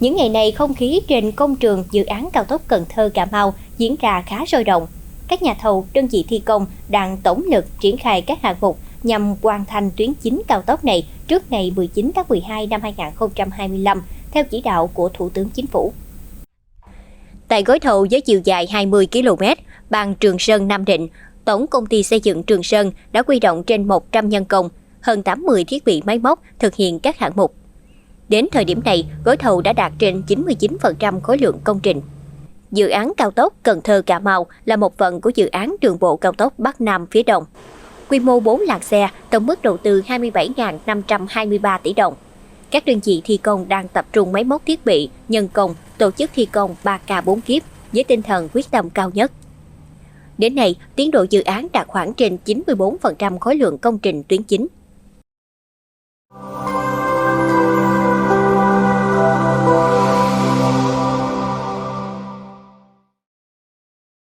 Những ngày này, không khí trên công trường dự án cao tốc Cần Thơ - Cà Mau diễn ra khá sôi động. Các nhà thầu, đơn vị thi công đang tổng lực triển khai các hạng mục nhằm hoàn thành tuyến chính cao tốc này trước ngày 19 tháng 12 năm 2025, theo chỉ đạo của Thủ tướng Chính phủ. Tại gói thầu với chiều dài 20 km, ban Trường Sơn - Nam Định, Tổng Công ty Xây dựng Trường Sơn đã huy động trên 100 nhân công, hơn 80 thiết bị máy móc thực hiện các hạng mục. Đến thời điểm này, gói thầu đã đạt trên 99% khối lượng công trình. Dự án cao tốc Cần Thơ - Cà Mau là một phần của dự án đường bộ cao tốc Bắc Nam phía Đông. Quy mô 4 làn xe, tổng mức đầu tư 27.523 tỷ đồng. Các đơn vị thi công đang tập trung máy móc thiết bị, nhân công, tổ chức thi công 3K 4 kiếp với tinh thần quyết tâm cao nhất. Đến nay, tiến độ dự án đạt khoảng trên 94% khối lượng công trình tuyến chính.